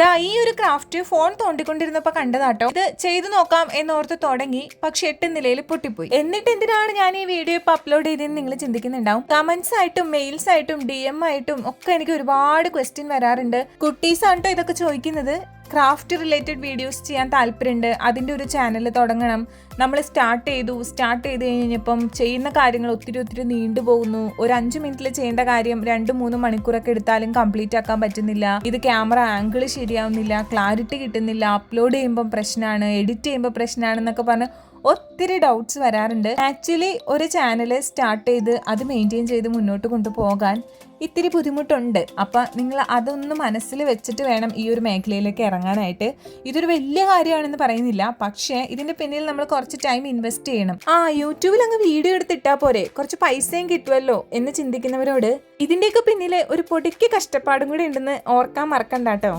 ദാ ഈ ഒരു ക്രാഫ്റ്റ് ഫോൺ തോണ്ടിക്കൊണ്ടിരുന്നപ്പോ കണ്ടതാട്ടോ. ഇത് ചെയ്തു നോക്കാം എന്നോർത്ത് തുടങ്ങി, പക്ഷെ 8 നിലയിൽ പൊട്ടിപ്പോയി. എന്നിട്ട് എന്തിനാണ് ഞാൻ ഈ വീഡിയോ ഇപ്പൊ അപ്ലോഡ് ചെയ്തതെന്ന് നിങ്ങൾ ചിന്തിക്കുന്നുണ്ടാവും. കമന്റ്സ് ആയിട്ടും മെയിൽസ് ആയിട്ടും DM ആയിട്ടും ഒക്കെ എനിക്ക് ഒരുപാട് ക്വസ്റ്റ്യൻ വരാറുണ്ട്. കുട്ടീസ് ആണോ ഇതൊക്കെ ചോദിക്കുന്നത്. ക്രാഫ്റ്റ് റിലേറ്റഡ് വീഡിയോസ് ചെയ്യാൻ താല്പര്യമുണ്ട്, അതിൻ്റെ ഒരു ചാനൽ തുടങ്ങണം. നമ്മൾ സ്റ്റാർട്ട് ചെയ്ത് കഴിഞ്ഞപ്പം ചെയ്യുന്ന കാര്യങ്ങൾ ഒത്തിരി നീണ്ടുപോകുന്നു. ഒരു 5 മിനിറ്റിൽ ചെയ്യേണ്ട കാര്യം 2-3 മണിക്കൂറൊക്കെ എടുത്താലും കംപ്ലീറ്റ് ആക്കാൻ പറ്റുന്നില്ല. ഇത് ക്യാമറ ആംഗിൾ ശരിയാവുന്നില്ല, ക്ലാരിറ്റി കിട്ടുന്നില്ല, അപ്ലോഡ് ചെയ്യുമ്പോൾ പ്രശ്നമാണ്, എഡിറ്റ് ചെയ്യുമ്പോൾ പ്രശ്നമാണെന്നൊക്കെ പറഞ്ഞ് ഒത്തിരി ഡൗട്ട്സ് വരാറുണ്ട്. ആക്ച്വലി ഒരു ചാനൽ സ്റ്റാർട്ട് ചെയ്ത് അത് മെയിൻറ്റെയിൻ ചെയ്ത് മുന്നോട്ട് കൊണ്ടുപോകാൻ ഇത്തിരി ബുദ്ധിമുട്ടുണ്ട്. അപ്പം നിങ്ങൾ അതൊന്ന് മനസ്സിൽ വെച്ചിട്ട് വേണം ഈ ഒരു മേഖലയിലേക്ക് ഇറങ്ങാനായിട്ട്. ഇതൊരു വലിയ കാര്യമാണെന്ന് പറയുന്നില്ല, പക്ഷേ ഇതിൻ്റെ പിന്നിൽ നമ്മൾ കുറച്ച് ടൈം ഇൻവെസ്റ്റ് ചെയ്യണം. യൂട്യൂബിൽ അങ്ങ് വീഡിയോ എടുത്തിട്ടാൽ പോരെ, കുറച്ച് പൈസയും കിട്ടുമല്ലോ എന്ന് ചിന്തിക്കുന്നവരോട് ഇതിൻ്റെയൊക്കെ പിന്നിൽ ഒരു പൊടിക്ക് കഷ്ടപ്പാടും കൂടി ഉണ്ടെന്ന് ഓർക്കാൻ മറക്കണ്ട കേട്ടോ.